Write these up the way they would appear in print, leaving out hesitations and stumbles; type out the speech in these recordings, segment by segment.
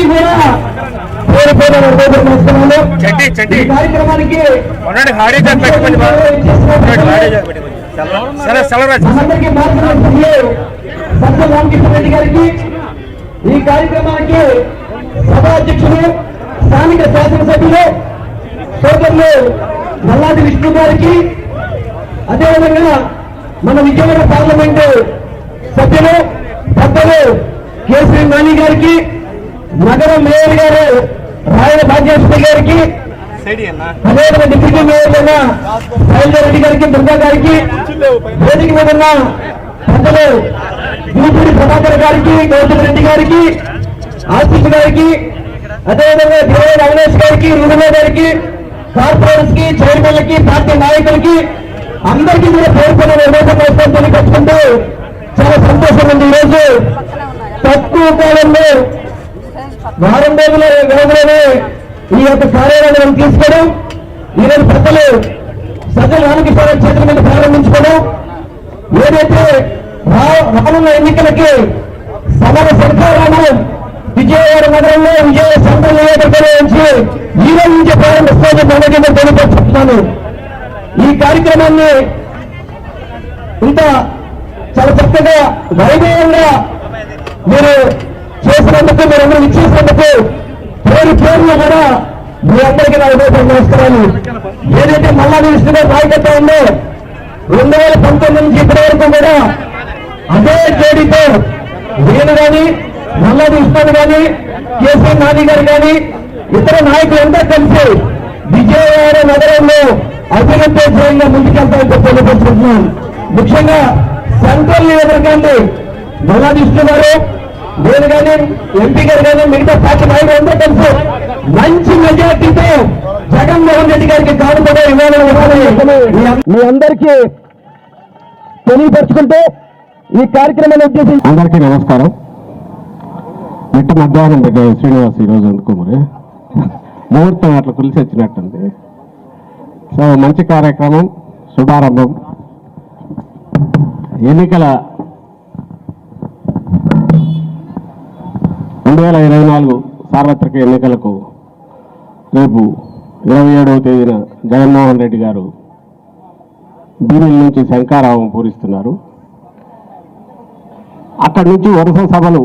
కూడా కార్యక్రమానికి రామకృష్ణ రెడ్డి గారికి, ఈ కార్యక్రమానికి సభా అధ్యక్షులు స్థానిక శాసనసభ్యులు సోదరులు మల్లాది విష్ణు గారికి, అదేవిధంగా మన విజయవాడ పార్లమెంటు సభ్యులు పెద్దలు కేసీ నాని గారికి, నగర మేయర్ గారు రాయల భాగ్యేశ్వరి గారికి, అదేవిధంగా డిప్యూటీ మేయర్ శైలజారెడ్డి గారికి, దుర్గా గారికి, వేదిక మీద ఉన్న పెద్దలు యూపీ ప్రభాకర్ గారికి, గౌతమ్ రెడ్డి గారికి, ఆశిష్ గారికి, అదేవిధంగా దేవేంద్ర అవినేష్ గారికి, రుణమే గారికి, కార్పొరేట్స్ కి, చైర్మన్లకి, పార్టీ నాయకులకి అందరికీ కూడా పేర్కొన్న నిర్వహణ తెలియపరుచుకుంటూ చాలా సంతోషం ఉంది. ఈరోజు తక్కువ కాలంలో వారం రోజుల వ్యవధిలోనే ఈ యొక్క కార్యాలయం తీసుకోవడం, ఈరోజు పెద్దలు సజ్జల రామకృష్ణ చేతుల మీద ప్రారంభించుకోవడం, ఏదైతే రానున్న ఎన్నికలకి సమర సర్కారాలు విజయవాడ నగరంలో విజయవాడ సెంట్రల్ నియోజకవర్గంలో నుంచి ఈ రోజు నుంచి ప్రారంభిస్తామని మనకి తెలియపరుచుకుంటున్నాను. ఈ కార్యక్రమాన్ని ఇంత చాలా చక్కగా వైభవంగా మీరు చేసినందుకు, మీరందరూ ఇచ్చేసినందుకు పేరు పేరులో కూడా మీ అందరికీ నా ఉదయం నమస్కారాలు. ఏదైతే మల్లాది విష్ణు గారి నాయకత్వం ఉందో 2019 నుంచి ఇప్పటి వరకు కూడా అదే జోడీతో నేను కానీ, మల్లాది విష్ణు కానీ, కేసీ నాని గారు కానీ, ఇతర నాయకులంతా కలిసి విజయవాడ నగరంలో అభివృద్ధి ధ్యేయంగా ముందుకెళ్తామని తెలియపరుచుకుంటున్నాను. ముఖ్యంగా సెంట్రల్ నియోజకవర్గాన్ని మల్లాది విష్ణు గారు, నేను కానీ, ఎంపీ గారు కానీ, మిగతా పార్టీ నాయకులు అందరూ కలిసి మంచి మెజార్టీతో జగన్మోహన్ రెడ్డి గారికి కానుకగా ఇవ్వాలని మీ అందరికీ తెలియపరుచుకుంటూ ఈ కార్యక్రమాన్ని ఉద్దేశించి అందరికీ నమస్కారం. మిట్ట మధ్యాహ్నం పెట్టారు శ్రీనివాస్ ఈరోజు ఎందుకు మరి ముహూర్తం అట్లా కలిసి వచ్చినట్టుంది. సో మంచి కార్యక్రమం, శుభారంభం. ఎన్నికల 2024 సార్వత్రిక ఎన్నికలకు రేపు 27వ తేదీన జగన్మోహన్ రెడ్డి గారు భీమిలి నుంచి శంఖారావం పూరిస్తున్నారు. అక్కడి నుంచి వరుస సభలు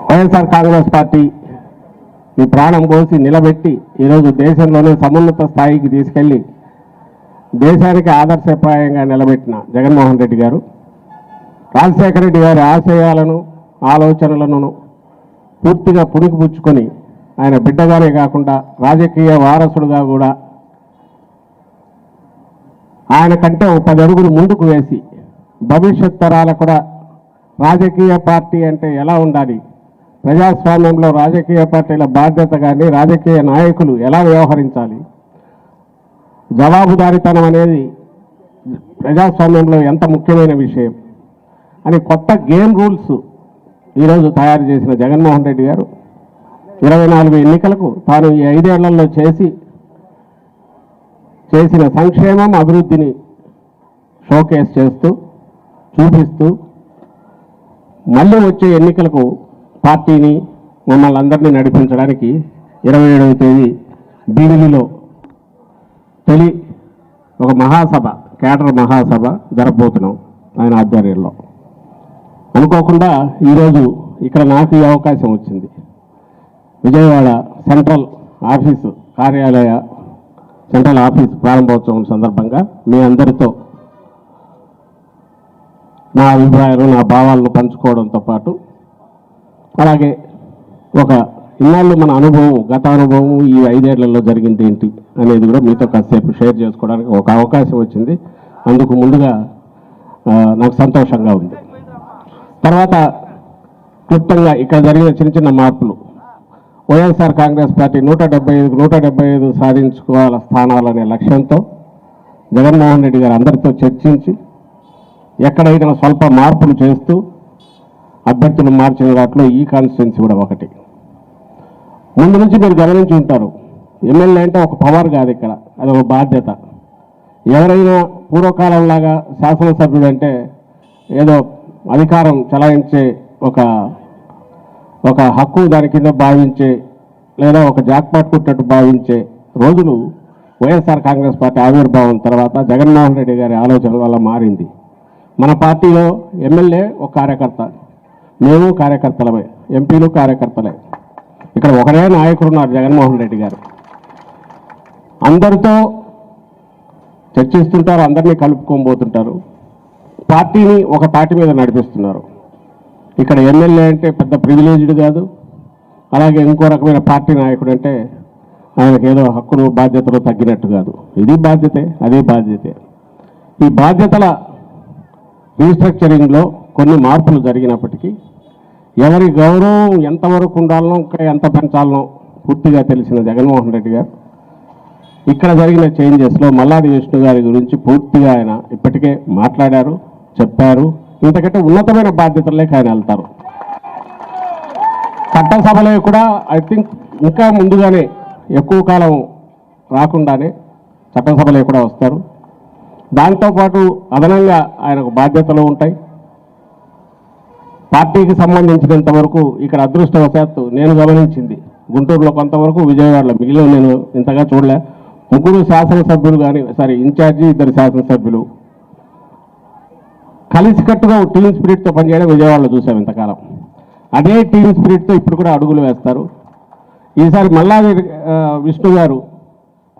వైఎస్ఆర్ కాంగ్రెస్ పార్టీ ఈ ప్రాణం పోసి నిలబెట్టి ఈరోజు దేశంలోనే సమున్నత స్థాయికి తీసుకెళ్లి దేశానికి ఆదర్శప్రాయంగా నిలబెట్టిన జగన్మోహన్ రెడ్డి గారు రాజశేఖర రెడ్డి గారి ఆశయాలను, ఆలోచనలను పూర్తిగా పుణికిపుచ్చుకొని ఆయన బిడ్డగానే కాకుండా రాజకీయ వారసుడుగా కూడా ఆయన కంటే 10 అడుగులు ముందుకు వేసి భవిష్యత్ తరాలకు కూడా రాజకీయ పార్టీ అంటే ఎలా ఉండాలి, ప్రజాస్వామ్యంలో రాజకీయ పార్టీల బాధ్యత కానీ, రాజకీయ నాయకులు ఎలా వ్యవహరించాలి, జవాబుదారీతనం అనేది ప్రజాస్వామ్యంలో ఎంత ముఖ్యమైన విషయం అని కొత్త గేమ్ రూల్స్ ఈరోజు తయారు చేసిన జగన్మోహన్ రెడ్డి గారు 24 ఎన్నికలకు తాను ఈ 5 ఏళ్లలో చేసిన సంక్షేమం, అభివృద్ధిని షోకేస్ చేస్తూ చూపిస్తూ మళ్ళీ వచ్చే ఎన్నికలకు పార్టీని మమ్మల్ని అందరినీ నడిపించడానికి 27వ తేదీ భీమిలిలో తొలి ఒక మహాసభ, కేడర్ మహాసభ జరగబోతున్నాం ఆయన ఆధ్వర్యంలో. అనుకోకుండా ఈరోజు ఇక్కడ నాకు ఈ అవకాశం వచ్చింది. విజయవాడ సెంట్రల్ ఆఫీస్ ప్రారంభోత్సవం సందర్భంగా మీ అందరితో నా అభిప్రాయాలు, నా భావాలను పంచుకోవడంతో పాటు అలాగే ఒక ఇన్నాళ్ళు మన అనుభవం, గత అనుభవం, ఈ 5 ఏళ్లలో జరిగింది ఏంటి అనేది కూడా మీతో కాసేపు షేర్ చేసుకోవడానికి ఒక అవకాశం వచ్చింది. అందుకు ముందుగా నాకు సంతోషంగా ఉంది. తర్వాత క్లుప్తంగా ఇక్కడ జరిగిన చిన్న చిన్న మార్పులు, వైఎస్ఆర్ కాంగ్రెస్ పార్టీ 175 సాధించుకోవాల స్థానాలనే లక్ష్యంతో జగన్మోహన్ రెడ్డి గారు అందరితో చర్చించి ఎక్కడైనా స్వల్ప మార్పులు చేస్తూ అభ్యర్థులు మార్చిన వాటిలో ఈ కాన్స్టిట్యున్సీ కూడా ఒకటి. ముందు నుంచి మీరు గమనించి ఉంటారు, ఎమ్మెల్యే అంటే ఒక పవర్ కాదు, ఇక్కడ అది ఒక బాధ్యత. ఎవరైనా పూర్వకాలంలాగా శాసనసభ్యుడు అంటే ఏదో అధికారం చలాయించే ఒక ఒక హక్కు దాని కింద భావించే లేదా ఒక జాక్పాట్ కొట్టినట్టు భావించే రోజులు వైఎస్ఆర్ కాంగ్రెస్ పార్టీ ఆవిర్భావం తర్వాత జగన్మోహన్ రెడ్డి గారి ఆలోచనల వల్ల మారింది. మన పార్టీలో ఎమ్మెల్యే ఒక కార్యకర్త, మేము కార్యకర్తలమే, ఎంపీలు కార్యకర్తలే. ఇక్కడ ఒకరే నాయకుడు ఉన్నారు, జగన్మోహన్ రెడ్డి గారు. అందరితో చర్చిస్తుంటారు, అందరినీ కలుపుకోబోతుంటారు, పార్టీని ఒక తాటి మీద నడిపిస్తున్నారు. ఇక్కడ ఎమ్మెల్యే అంటే పెద్ద ప్రివిలేజ్డ్ కాదు, అలాగే ఇంకో రకమైన పార్టీ నాయకుడు అంటే ఆయనకు ఏదో హక్కులు బాధ్యతలు తగ్గినట్టు కాదు. ఇది బాధ్యతే, అదే బాధ్యతే. ఈ బాధ్యతల రీస్ట్రక్చరింగ్లో కొన్ని మార్పులు జరిగినప్పటికీ ఎవరి గౌరవం ఎంతవరకు ఉండాలనో ఇంకా ఎంత పెంచాలనో పూర్తిగా తెలిసిన జగన్మోహన్ రెడ్డి గారు ఇక్కడ జరిగిన చేంజెస్లో మల్లాది విష్ణు గారి గురించి పూర్తిగా ఆయన ఇప్పటికే మాట్లాడారు, చెప్పారు. ఇంతకంటే ఉన్నతమైన బాధ్యతల్లోకి ఆయన వెళ్తారు. చట్టసభలో కూడా ఐ థింక్ ఇంకా ముందుగానే ఎక్కువ కాలం రాకుండానే చట్టసభలో కూడా వస్తారు. దాంతోపాటు అదనంగా ఆయనకు బాధ్యతలు ఉంటాయి. పార్టీకి సంబంధించినంత వరకు ఇక్కడ అదృష్టవశాత్తు నేను గమనించింది గుంటూరులో కొంతవరకు, విజయవాడలో మిగిలిన నేను ఇంతగా చూడలే. 3 శాసనసభ్యులు కానీ ఇన్ఛార్జి 2 శాసనసభ్యులు కలిసికట్టుగా టీమ్ స్పిరిట్తో పనిచేయడం విజయవాడలో చూసాం ఇంతకాలం. అదే టీమ్ స్పిరిట్తో ఇప్పుడు కూడా అడుగులు వేస్తారు. ఈసారి మల్లాది విష్ణు గారు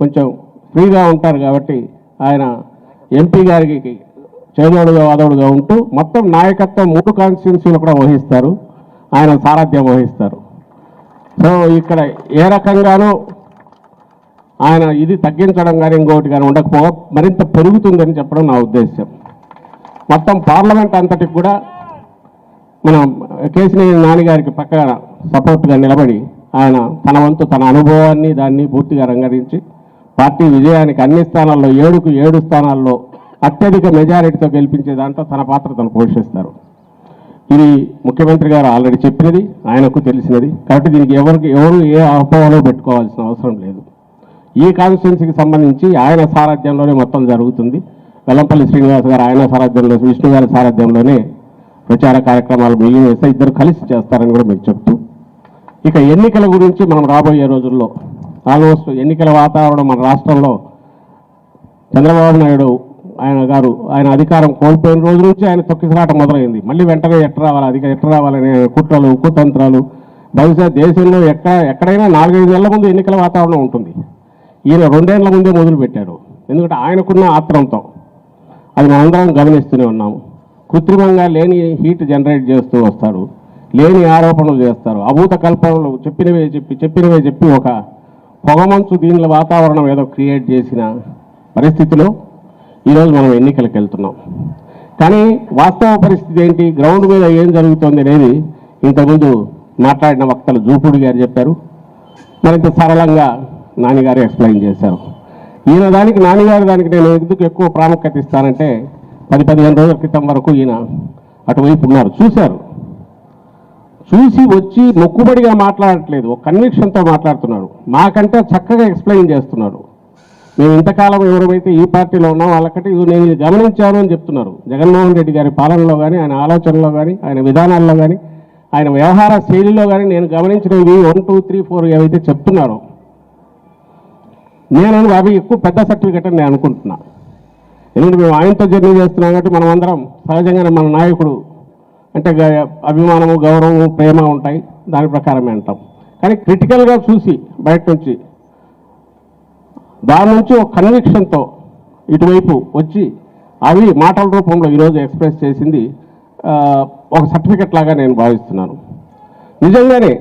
కొంచెం ఫ్రీగా ఉంటారు కాబట్టి ఆయన ఎంపీ గారికి చేదోడుగా వాదోడుగా ఉంటూ మొత్తం నాయకత్వం 3 కాన్స్టిట్యున్సీలు కూడా వహిస్తారు, ఆయన సారథ్యం వహిస్తారు. సో ఇక్కడ ఏ రకంగానూ ఆయన ఇది తగ్గించడం కానీ ఇంకోటి కానీ ఉండకపోగా మరింత పెరుగుతుందని చెప్పడం నా ఉద్దేశం. మొత్తం పార్లమెంట్ అంతటికి కూడా మన కేశినేని నానిగారికి పక్కన సపోర్ట్గా నిలబడి ఆయన తన వంతు తన అనుభవాన్ని దాన్ని పూర్తిగా రంగరించి పార్టీ విజయానికి అన్ని స్థానాల్లో 7కు 7 స్థానాల్లో అత్యధిక మెజారిటీతో గెలిపించే దాంట్లో తన పాత్ర తను పోషిస్తారు. ఇది ముఖ్యమంత్రి గారు ఆల్రెడీ చెప్పినది, ఆయనకు తెలిసినది. కాబట్టి దీనికి ఎవరు ఏ అపోహలో పెట్టుకోవాల్సిన అవసరం లేదు. ఈ కాన్స్టిట్యున్సీకి సంబంధించి ఆయన సారథ్యంలోనే మొత్తం జరుగుతుంది. వెల్లంపల్లి శ్రీనివాస్ గారు ఆయన సారథ్యంలో, విష్ణు గారి సారథ్యంలోనే ప్రచార కార్యక్రమాలు మిగిలిన వేస్తే ఇద్దరు కలిసి చేస్తారని కూడా మీకు చెప్తూ, ఇక ఎన్నికల గురించి మనం రాబోయే రోజుల్లో ఆల్మోస్ట్ ఎన్నికల వాతావరణం మన రాష్ట్రంలో చంద్రబాబు నాయుడు ఆయన అధికారం కోల్పోయిన రోజు నుంచి ఆయన తొక్కిసలాట మొదలైంది. మళ్ళీ వెంటనే ఎట్ట రావాలనే కుట్రలు కుతంత్రాలు. బహుశా దేశంలో ఎక్కడైనా 4-5 నెలల ముందు ఎన్నికల వాతావరణం ఉంటుంది. ఈయన 2 ఏళ్ల ముందే మొదలుపెట్టాడు. ఎందుకంటే ఆయనకున్న ఆత్రంతో అది మనందరం గమనిస్తూనే ఉన్నాము. కృత్రిమంగా లేని హీట్ జనరేట్ చేస్తూ వస్తాడు, లేని ఆరోపణలు చేస్తారు, అభూత కల్పనలు చెప్పినవే చెప్పి ఒక పొగమంచు దీనిలో వాతావరణం ఏదో క్రియేట్ చేసిన పరిస్థితిలో ఈరోజు మనం ఎన్నికలకు వెళ్తున్నాం. కానీ వాస్తవ పరిస్థితి ఏంటి, గ్రౌండ్ మీద ఏం జరుగుతుంది అనేది ఇంతకుముందు మాట్లాడిన వక్తలు జూపూడి గారు చెప్పారు, మరింత సరళంగా నానిగారు ఎక్స్ప్లెయిన్ చేశారు. ఈయన నానిగారు దానికి నేను ఎందుకు ఎక్కువ ప్రాముఖ్యత ఇస్తానంటే 10-15 రోజుల క్రితం వరకు ఈయన అటువైపు ఉన్నారు, చూసి వచ్చి మొక్కుబడిగా మాట్లాడట్లేదు, ఒక కన్విక్షన్తో మాట్లాడుతున్నాడు. మాకంటే చక్కగా ఎక్స్ప్లెయిన్ చేస్తున్నాడు. మేము ఇంతకాలం ఎవరైతే ఈ పార్టీలో ఉన్నాం వాళ్ళకంటే నేను ఇది గమనించాను అని చెప్తున్నారు. జగన్మోహన్ రెడ్డి గారి పాలనలో కానీ, ఆయన ఆలోచనలో కానీ, ఆయన విధానాల్లో కానీ, ఆయన వ్యవహార శైలిలో కానీ నేను గమనించినవి 1, 2, 3, 4 ఏవైతే చెప్తున్నారో నేను అవి ఎక్కువ పెద్ద సర్టిఫికెట్ అని నేను అనుకుంటున్నా. ఎందుకంటే మేము ఆయనతో జర్నీ చేస్తున్నాం కాబట్టి మనం అందరం సహజంగానే మన నాయకుడు అంటే అభిమానము, గౌరవము, ప్రేమ ఉంటాయి, దాని ప్రకారమే అంటాం. కానీ క్రిటికల్గా చూసి బయట నుంచి దాని నుంచి ఒక కన్విక్షన్తో ఇటువైపు వచ్చి అవి మాటల రూపంలో ఈరోజు ఎక్స్ప్రెస్ చేసింది ఒక సర్టిఫికెట్ లాగా నేను భావిస్తున్నాను. నిజంగానే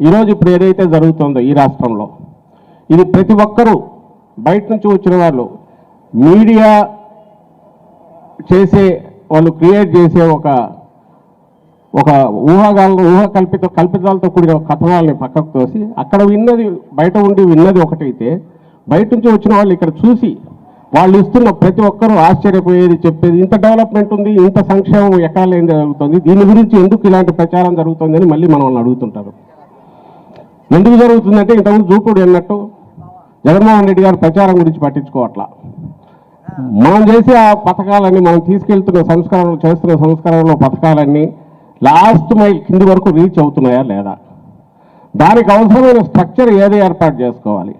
ఈరోజు ఇప్పుడు ఏదైతే జరుగుతుందో ఈ రాష్ట్రంలో ఇది ప్రతి ఒక్కరూ బయట నుంచి వచ్చిన వాళ్ళు మీడియా చేసే వాళ్ళు క్రియేట్ చేసే ఒక కల్పితాలతో కూడిన కథనాలని పక్కకు తోసి అక్కడ బయట ఉండి విన్నది ఒకటైతే బయట నుంచి వచ్చిన వాళ్ళు ఇక్కడ చూసి వాళ్ళు ఇస్తున్న ప్రతి ఒక్కరూ ఆశ్చర్యపోయేది చెప్పేది ఇంత డెవలప్మెంట్ ఉంది, ఇంత సంక్షేమం ఎక్కడ లేని జరుగుతుంది, దీని గురించి ఎందుకు ఇలాంటి ప్రచారం జరుగుతుంది అని మళ్ళీ మనల్ని అడుగుతుంటారు. ఎందుకు జరుగుతుందంటే ఇంతకుముందు జూపూడి అన్నట్టు జగన్మోహన్ రెడ్డి గారు ప్రచారం గురించి పట్టించుకోవట్లా. మనం చేసే ఆ పథకాలన్నీ, మనం తీసుకెళ్తున్న చేస్తున్న సంస్కరణలో పథకాలన్నీ లాస్ట్ మైల్ కింది వరకు రీచ్ అవుతున్నాయా లేదా, దానికి అవసరమైన స్ట్రక్చర్ ఏది ఏర్పాటు చేసుకోవాలి,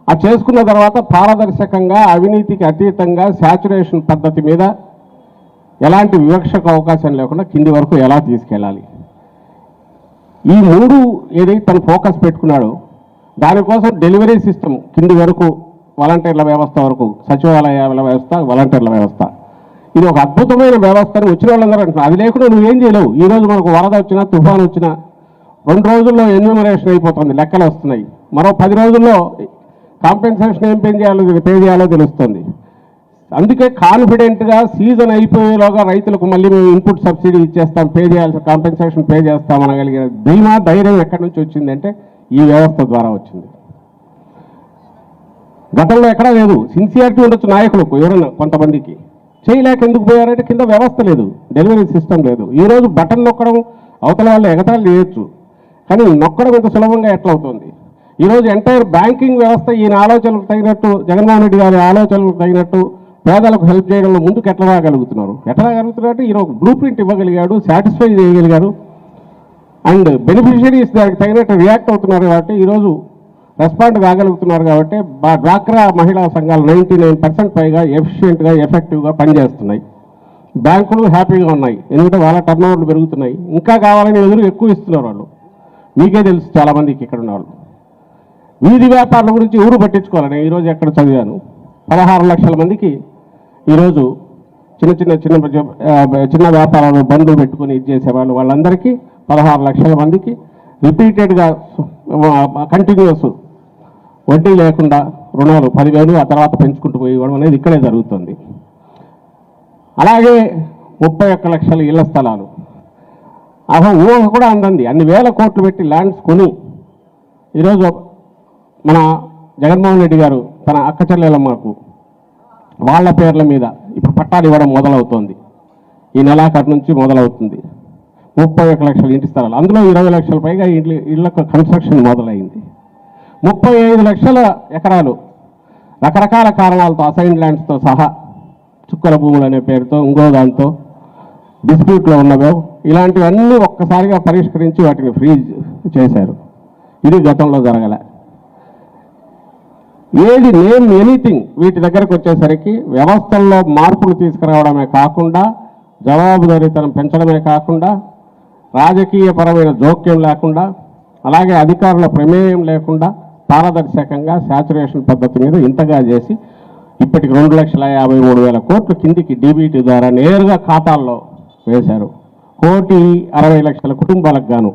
అది చేసుకున్న తర్వాత పారదర్శకంగా అవినీతికి అతీతంగా శాచురేషన్ పద్ధతి మీద ఎలాంటి వివక్షకు అవకాశం లేకుండా కింది వరకు ఎలా తీసుకెళ్ళాలి, ఈ మూడు ఏదైతే తను ఫోకస్ పెట్టుకున్నాడో దానికోసం డెలివరీ సిస్టమ్ కింది వరకు వాలంటీర్ల వ్యవస్థ వరకు, సచివాలయాల వ్యవస్థ, వాలంటీర్ల వ్యవస్థ, ఇది ఒక అద్భుతమైన వ్యవస్థను వచ్చిన వాళ్ళందరూ అంటున్నారు. అది లేకుండా నువ్వేం చేయలేవు. ఈరోజు మనకు వరద వచ్చినా, తుఫాను వచ్చినా 2 రోజుల్లో ఎన్యూమరేషన్ అయిపోతుంది, లెక్కలు వస్తున్నాయి. మరో 10 రోజుల్లో కాంపెన్సేషన్ ఏం పే చేయాలో తెలుస్తుంది. అందుకే కాన్ఫిడెంట్గా సీజన్ అయిపోయేలోగా రైతులకు మళ్ళీ మేము ఇన్పుట్ సబ్సిడీ ఇచ్చేస్తాం, పే చేయాల్సిన కాంపెన్సేషన్ పే చేస్తామనగలిగిన ధీమా ధైర్యం ఎక్కడి నుంచి వచ్చిందంటే ఈ వ్యవస్థ ద్వారా వచ్చింది. గతంలో ఎక్కడా లేదు. సిన్సియారిటీ ఉండొచ్చు నాయకులకు, ఎవరైనా కొంతమందికి, చేయలేక ఎందుకు పోయారంటే కింద వ్యవస్థ లేదు, డెలివరీ సిస్టమ్ లేదు. ఈరోజు బటన్ నొక్కడం అవతల వాళ్ళు ఎగతాళి చేయొచ్చు, కానీ నొక్కడం ఎంత సులభంగా ఎట్లా అవుతుంది. ఈరోజు ఎంటైర్ బ్యాంకింగ్ వ్యవస్థ ఈయన ఆలోచనలకు తగినట్టు, జగన్మోహన్ రెడ్డి గారి ఆలోచనలకు తగినట్టు పేదలకు హెల్ప్ చేయడంలో ముందుకు ఎట్లా రాగలుగుతున్నారు అంటే ఈరోజు బ్లూ ప్రింట్ ఇవ్వగలిగాడు, సాటిస్ఫై చేయగలిగారు, అండ్ బెనిఫిషియరీస్ దానికి తగినట్టు రియాక్ట్ అవుతున్నారు కాబట్టి ఈరోజు రెస్పాండ్ కాగలుగుతున్నారు కాబట్టి డ్వాక్రా మహిళా సంఘాలు 99% పైగా ఎఫిషియెంట్గా ఎఫెక్టివ్గా పనిచేస్తున్నాయి. బ్యాంకులు హ్యాపీగా ఉన్నాయి, ఎందుకంటే వాళ్ళ టర్నోవర్లు పెరుగుతున్నాయి. ఇంకా కావాలని ఎదురు ఎక్కువ ఇస్తున్నారు వాళ్ళు. మీకే తెలుసు చాలామందికి ఇక్కడ ఉన్నవాళ్ళు. వీధి వ్యాపారాల గురించి ఊరు పట్టించుకోవాలని ఈరోజు ఎక్కడ చదివాను, 16 లక్షల మందికి ఈరోజు చిన్న వ్యాపారాలు బండ్లు పెట్టుకొని ఇది చేసేవాళ్ళు, వాళ్ళందరికీ 16 లక్షల మందికి రిపీటెడ్గా కంటిన్యూస్ వడ్డీ లేకుండా రుణాలు 10,000 ఆ తర్వాత పెంచుకుంటూ పోయేవాడు అనేది ఇక్కడే జరుగుతుంది. అలాగే 31 లక్షల ఇళ్ల స్థలాలు, ఊహ కూడా అందండి. అన్ని వేల కోట్లు పెట్టి ల్యాండ్స్ కొని ఈరోజు మన జగన్మోహన్ రెడ్డి గారు తన అక్క చెల్లెలమ్మకు వాళ్ళ పేర్ల మీద ఇప్పుడు పట్టాలు ఇవ్వడం మొదలవుతోంది. ఈ నెలాఖరు నుంచి మొదలవుతుంది. 31 లక్షల ఇంటి స్థలాలు, అందులో 20 లక్షల పైగా ఇళ్లకు కన్స్ట్రక్షన్ మొదలైంది. 35 లక్షల ఎకరాలు రకరకాల కారణాలతో అసైన్ ల్యాండ్స్తో సహా చుక్కల భూములు అనే పేరుతో ఇంకో దాంతో డిస్ప్యూట్లో ఉన్నవో ఇలాంటివన్నీ ఒక్కసారిగా పరిష్కరించి వాటిని ఫ్రీజ్ చేశారు. ఇది గతంలో జరగలే. ఏది నేమ్ ఎనీథింగ్ వీటి దగ్గరకు వచ్చేసరికి వ్యవస్థల్లో మార్పులు తీసుకురావడమే కాకుండా, జవాబుదారీతనం పెంచడమే కాకుండా, రాజకీయపరమైన జోక్యం లేకుండా, అలాగే అధికారుల ప్రమేయం లేకుండా పారదర్శకంగా శాచురేషన్ పద్ధతి మీద ఇంతగా చేసి ఇప్పటికి 2,53,000 కోట్లు కిందికి డీబీటీ ద్వారా నేరుగా ఖాతాల్లో వేశారు. 1,60,00,000 కుటుంబాలకు గాను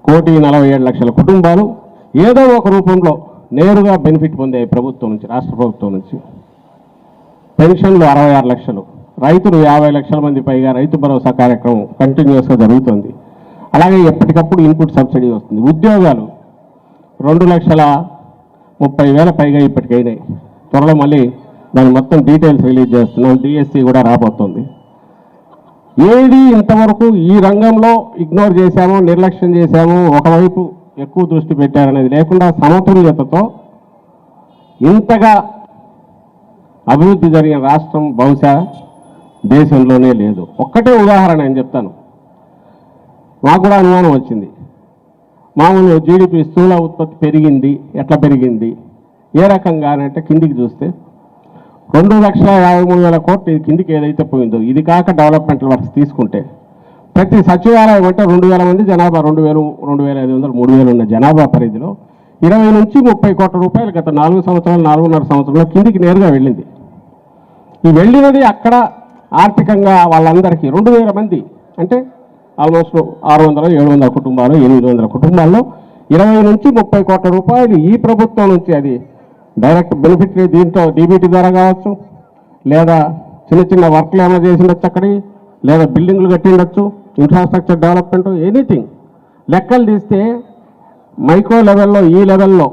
1,47,00,000 కుటుంబాలు ఏదో ఒక రూపంలో నేరుగా బెనిఫిట్ పొందాయి ప్రభుత్వం నుంచి, రాష్ట్ర ప్రభుత్వం నుంచి. పెన్షన్లు 66 లక్షలు, రైతులు 50 లక్షల మంది పైగా రైతు భరోసా కార్యక్రమం కంటిన్యూస్గా జరుగుతుంది. అలాగే ఎప్పటికప్పుడు ఇన్పుట్ సబ్సిడీ వస్తుంది. ఉద్యోగాలు 2,30,000 పైగా ఇప్పటికైనాయి. త్వరలో మళ్ళీ దాని మొత్తం డీటెయిల్స్ రిలీజ్ చేస్తున్నాం. డిఎస్సి కూడా రాబోతుంది. ఏది ఇంతవరకు ఈ రంగంలో ఇగ్నోర్ చేశామో, నిర్లక్ష్యం చేశామో, ఒకవైపు ఎక్కువ దృష్టి పెట్టారనేది లేకుండా సమతుల్యతతో ఇంతగా అభివృద్ధి జరిగిన రాష్ట్రం బహుశా దేశంలోనే లేదు. ఒక్కటే ఉదాహరణ నేను చెప్తాను. మాకు కూడా అనుమానం వచ్చింది. మామూలు జీడిపి స్థూల ఉత్పత్తి పెరిగింది, ఎట్లా పెరిగింది, ఏ రకంగా అంటే కిందికి చూస్తే 2,53,000 కోట్లు కిందికి ఏదైతే పోయిందో, ఇది కాక డెవలప్మెంటల్ వర్క్స్ తీసుకుంటే ప్రతి సచివాలయం అంటే 2,000 మంది జనాభా, 2,000, 2,500, 3,000 ఉన్న జనాభా పరిధిలో 20 నుంచి 30 కోట్ల రూపాయలు గత 4 సంవత్సరాలు, 4.5 సంవత్సరంలో కిందికి నేరుగా వెళ్ళింది. ఈ వెళ్ళినది అక్కడ ఆర్థికంగా వాళ్ళందరికీ 2,000 మంది అంటే ఆల్మోస్ట్ 600, 700 కుటుంబాలు, 800 కుటుంబాల్లో 20 నుంచి 30 కోట్ల రూపాయలు ఈ ప్రభుత్వం నుంచి అది డైరెక్ట్ బెనిఫిట్ దీంట్లో డీబీటీ ద్వారా కావచ్చు, లేదా చిన్న వర్క్లు ఏమైనా చేసిండొచ్చు అక్కడి, లేదా బిల్డింగ్లు కట్టిండొచ్చు, ఇన్ఫ్రాస్ట్రక్చర్ డెవలప్మెంట్, ఎనీథింగ్. లెక్కలు తీస్తే మైక్రో లెవెల్లో, ఈ లెవెల్లో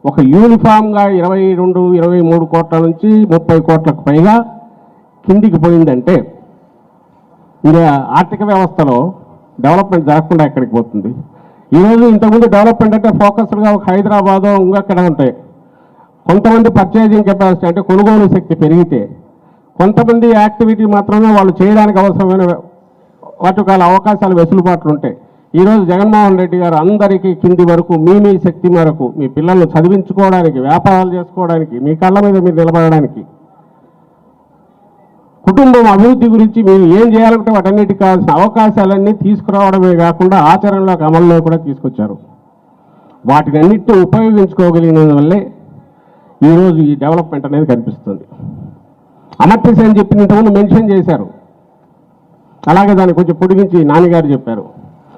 ఒక యూనిఫామ్గా 22, 23 కోట్ల నుంచి 30 కోట్లకు పైగా కిందికి పోయిందంటే ఇంకా ఆర్థిక వ్యవస్థలో డెవలప్మెంట్ జరగకుండా ఎక్కడికి పోతుంది. ఈరోజు ఇంతకుముందు డెవలప్మెంట్ అంటే ఫోకస్డ్గా ఒక హైదరాబాదు ఇంకక్కడ ఉంటాయి. కొంతమంది పర్చేజింగ్ కెపాసిటీ అంటే కొనుగోలు శక్తి పెరిగితే, కొంతమంది యాక్టివిటీ మాత్రమే వాళ్ళు చేయడానికి అవసరమైన రకాల అవకాశాలు వెసులుబాట్లు ఉంటాయి. ఈరోజు జగన్మోహన్ రెడ్డి గారు అందరికీ కింది వరకు మీ శక్తి మేరకు మీ పిల్లల్ని చదివించుకోవడానికి, వ్యాపారాలు చేసుకోవడానికి, మీ కళ్ళ మీద మీరు నిలబడడానికి, కుటుంబం అభివృద్ధి గురించి మీరు ఏం చేయాలంటే వాటన్నిటికి కావాల్సిన అవకాశాలన్నీ తీసుకురావడమే కాకుండా ఆచరణలోకి అమల్లో కూడా తీసుకొచ్చారు. వాటిని అన్నిటిని ఉపయోగించుకోగలిగినందువల్లే ఈరోజు ఈ డెవలప్మెంట్ అనేది కనిపిస్తుంది. అమర్త్యసేన్ అని చెప్పి ఇంతకుముందు మెన్షన్ చేశారు, అలాగే దాన్ని కొంచెం పొడిగించి నాన్నగారు చెప్పారు.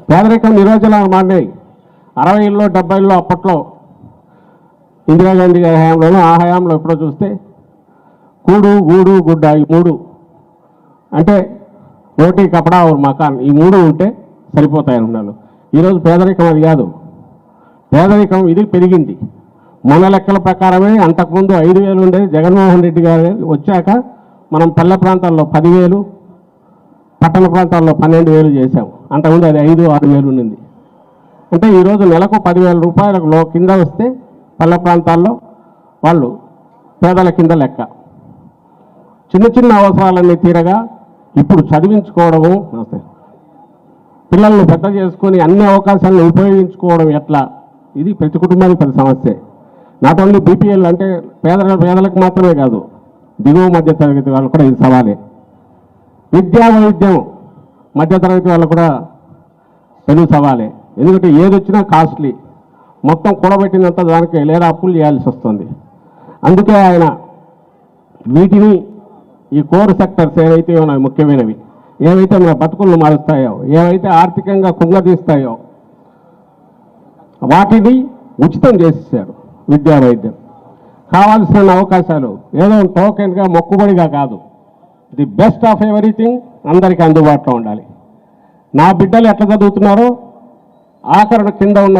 పేదరికం నిర్వచనాలు మారినాయి. 60ల్లో 70ల్లో అప్పట్లో ఇందిరాగాంధీ గారి హయాంలోనూ ఆ హయాంలో ఎప్పుడో చూస్తే కూడు గూడు గుడ్డ ఈ 3 అంటే రోటీ కపడా ఒక మకాన్ ఈ 3 ఉంటే సరిపోతాయని ఉన్నారు. ఈరోజు పేదరికం అది కాదు. పేదరికం ఇది పెరిగింది. మన లెక్కల ప్రకారమే అంతకుముందు 5,000 ఉండేది. జగన్మోహన్ రెడ్డి గారు వచ్చాక మనం పల్లె ప్రాంతాల్లో 10,000, పట్టణ ప్రాంతాల్లో 12,000 చేశాం. అంతకుముందు అది 5-6,000 ఉండింది. అంటే ఈరోజు నెలకు 10,000 రూపాయల కింద వస్తే పల్లె ప్రాంతాల్లో వాళ్ళు పేదల కింద లెక్క. చిన్న చిన్న అవసరాలన్నీ తీరగా ఇప్పుడు చదివించుకోవడము, పిల్లలను పెద్ద చేసుకొని అన్ని అవకాశాలను ఉపయోగించుకోవడం ఎట్లా, ఇది ప్రతి కుటుంబానికి పెద్ద సమస్య. నాట్ ఓన్లీ బీపీఎల్ అంటే పేదలకు మాత్రమే కాదు, దిగువ మధ్య తరగతి వాళ్ళు కూడా ఇది సవాలే. విద్యా వైద్యం మధ్యతరగతి వాళ్ళు కూడా పెను సవాలే. ఎందుకంటే ఏది వచ్చినా కాస్ట్లీ, మొత్తం కూడబెట్టినంత దానికి లేదా అప్పులు చేయాల్సి వస్తుంది. అందుకే ఆయన వీటిని ఈ కోర్ సెక్టర్స్ ఏవైతే ఉన్నాయో ముఖ్యమైనవి, ఏవైతే మన బతుకులను మారుస్తాయో, ఏవైతే ఆర్థికంగా కుంగదీస్తాయో వాటిని ఉచితం చేసేసారు. విద్యా వైద్యం కావాల్సిన అవకాశాలు ఏదో టోకెన్గా మొక్కుబడిగా కాదు, ది బెస్ట్ ఆఫ్ ఎవ్రీథింగ్ అందరికీ అందుబాటులో ఉండాలి. నా బిడ్డలు ఎట్లా చదువుతున్నారో ఆఖరణ కింద ఉన్న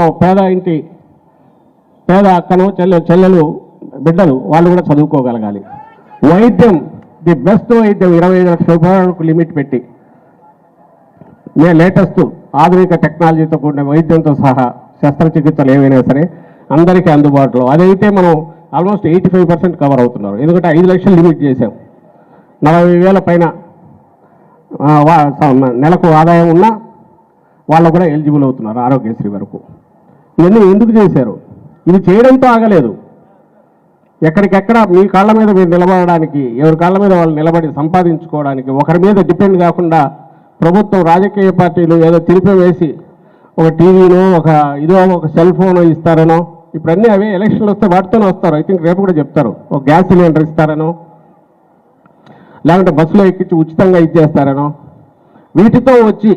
పేద అక్కను చెల్లెలు బిడ్డలు వాళ్ళు కూడా చదువుకోగలగాలి. వైద్యం ది బెస్ట్ వైద్యం 25 లక్షల రూపాయలకు లిమిట్ పెట్టి లేటెస్ట్ ఆధునిక టెక్నాలజీతో కూడిన వైద్యంతో సహా శస్త్రచికిత్సలు ఏవైనా సరే అందరికీ అందుబాటులో. అదైతే మనం ఆల్మోస్ట్ 85% కవర్ అవుతున్నారు. ఎందుకంటే 5 లక్షలు లిమిట్ చేశాం. 40,000 పైన నెలకు ఆదాయం ఉన్నా వాళ్ళు కూడా ఎలిజిబుల్ అవుతున్నారు ఆరోగ్యశ్రీ వరకు. ఇవన్నీ ఎందుకు చేశారు? ఇది చేయడంతో ఆగలేదు. ఎక్కడికెక్కడ మీ కాళ్ళ మీద మీరు నిలబడడానికి, ఎవరి కాళ్ళ మీద వాళ్ళు నిలబడి సంపాదించుకోవడానికి, ఒకరి మీద డిపెండ్ కాకుండా ప్రభుత్వం రాజకీయ పార్టీలు ఏదో తిరిపి వేసి ఒక టీవీనో ఒక సెల్ ఫోన్ ఇస్తారనో, ఇప్పుడన్నీ అవే ఎలక్షన్లు వస్తే వాటితోనే వస్తారు. ఐ థింక్ రేపు కూడా చెప్తారు, ఒక గ్యాస్ సిలిండర్ ఇస్తారనో, లేకుంటే బస్సులో ఎక్కించి ఉచితంగా ఇచ్చేస్తారనో, వీటితో వచ్చి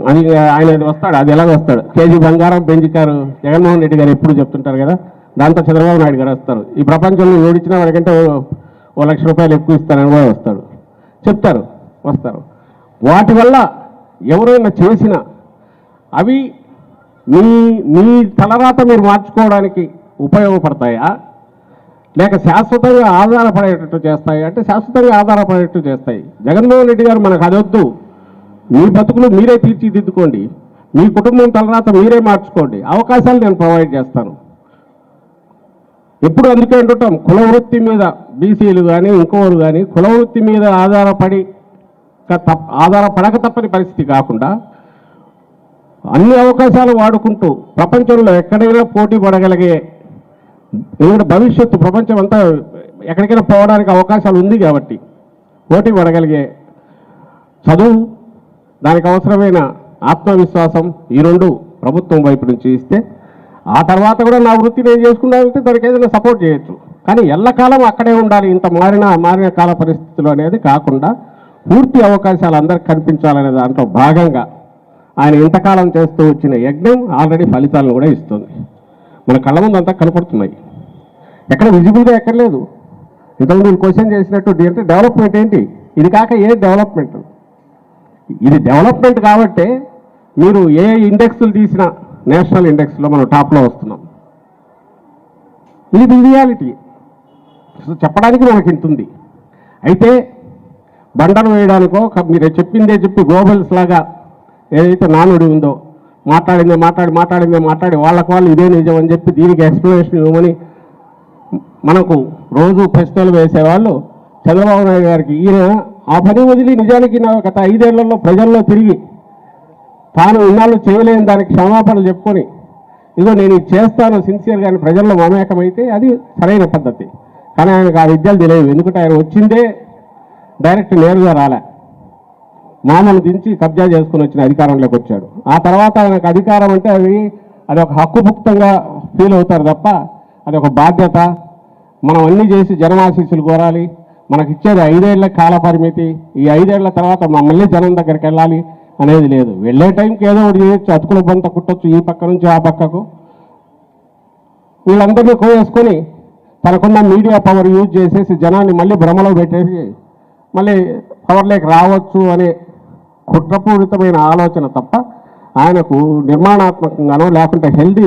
అది ఆయన వస్తాడు. అది ఎలాగ వస్తాడు? కేజీ బంగారం పెంచుతారు జగన్మోహన్ రెడ్డి గారు ఎప్పుడు చెప్తుంటారు కదా, దాంతో చంద్రబాబు నాయుడు గారు వస్తారు. ఈ ప్రపంచంలో ఓడించిన వాడికంటే 1,00,000 రూపాయలు ఎక్కువ ఇస్తారని కూడా వస్తాడు, చెప్తారు, వస్తారు. వాటి వల్ల ఎవరైనా చేసిన అవి మీ తలరాత మీరు మార్చుకోవడానికి ఉపయోగపడతాయా, లేక శాశ్వతంగా ఆధారపడేటట్టు చేస్తాయి అంటే శాశ్వతంగా ఆధారపడేటట్టు చేస్తాయి. జగన్మోహన్ రెడ్డి గారు మనకు అదొద్దు, మీ బతుకులు మీరే తీర్చిదిద్దుకోండి, మీ కుటుంబం తలరాత మీరే మార్చుకోండి, అవకాశాలు నేను ప్రొవైడ్ చేస్తాను. ఎప్పుడు అందుకే అంటుంటాం, కులవృత్తి మీద బీసీలు కానీ ఇంకోరు కానీ కులవృత్తి మీద ఆధారపడక తప్పని పరిస్థితి కాకుండా అన్ని అవకాశాలు వాడుకుంటూ ప్రపంచంలో ఎక్కడైనా పోటీ పడగలిగే, ఎందుకంటే భవిష్యత్తు ప్రపంచం అంతా ఎక్కడికైనా పోవడానికి అవకాశాలు ఉంది కాబట్టి పోటీ పడగలిగే చదువు, దానికి అవసరమైన ఆత్మవిశ్వాసం, ఈ 2 ప్రభుత్వం వైపు నుంచి ఇస్తే ఆ తర్వాత కూడా నా వృత్తి నేను చేసుకున్నానంటే దానికి ఏదైనా సపోర్ట్ చేయొచ్చు. కానీ ఎల్లకాలం అక్కడే ఉండాలి, ఇంత మారిన కాల పరిస్థితులు అనేది కాకుండా పూర్తి అవకాశాలు అందరికి కనిపించాలనే దాంట్లో భాగంగా ఆయన ఇంతకాలం చేస్తూ వచ్చిన యజ్ఞం ఆల్రెడీ ఫలితాలను కూడా ఇస్తుంది. మన కళ్ళ ముందు అంతా కనపడుతున్నాయి, ఎక్కడ విజిబుల్గా ఎక్కర్లేదు. ఇంతకుముందు క్వశ్చన్ చేసినట్టు అంటే డెవలప్మెంట్ ఏంటి? ఇది కాక ఏ డెవలప్మెంట్? ఇది డెవలప్మెంట్ కాబట్టే మీరు ఏ ఇండెక్స్లు తీసినా నేషనల్ ఇండెక్స్లో మనం టాప్లో వస్తున్నాం. ఇది రియాలిటీ. చెప్పడానికి మనకి ఇంతుంది. అయితే బండలు వేయడానికో మీరు చెప్పిందే చెప్పి గ్లోబల్స్ లాగా ఏదైతే నానుడి ఉందో మాట్లాడి వాళ్ళకు వాళ్ళు ఇదే నిజం అని చెప్పి దీనికి ఎక్స్ప్లెనేషన్ ఇవ్వమని మనకు రోజు ప్రశ్నలు వేసేవాళ్ళు చంద్రబాబు నాయుడు గారికి ఈయన ఆ పని వదిలి నిజానికి గత 5 ఏళ్లలో ప్రజల్లో తిరిగి తాను ఇన్నాళ్ళు చేయలేని దానికి క్షమాపణలు చెప్పుకొని ఇదో నేను ఇది చేస్తాను సిన్సియర్గా అని ప్రజల్లో మమేకమైతే అది సరైన పద్ధతి. కానీ ఆయనకు ఆ విద్యలు తెలియవు. ఎందుకంటే ఆయన వచ్చిందే డైరెక్ట్ నేరుగా రాలే, మామూలు దించి కబ్జా చేసుకుని వచ్చిన అధికారంలోకి వచ్చాడు. ఆ తర్వాత ఆయనకు అధికారం అంటే అది ఒక హక్కుభుక్తంగా ఫీల్ అవుతారు తప్ప అది ఒక బాధ్యత. మనం అన్నీ చేసి జనమాశీస్సులు కోరాలి, మనకి ఇచ్చేది 5 ఏళ్ల కాల పరిమితి, ఈ 5 ఏళ్ల తర్వాత మళ్ళీ జనం దగ్గరికి వెళ్ళాలి అనేది లేదు. వెళ్ళే టైంకి ఏదో ఒకటి చేయొచ్చు, అతుకుల బంత కుట్టొచ్చు ఈ పక్క నుంచి ఆ పక్కకు. వీళ్ళందరినీ కోవేసుకొని తనకున్న మీడియా పవర్ యూజ్ చేసేసి జనాన్ని మళ్ళీ భ్రమలో పెట్టేసి మళ్ళీ పవర్లోకి రావచ్చు అనే కుట్రపూరితమైన ఆలోచన తప్ప ఆయనకు నిర్మాణాత్మకంగానో లేకుంటే హెల్దీ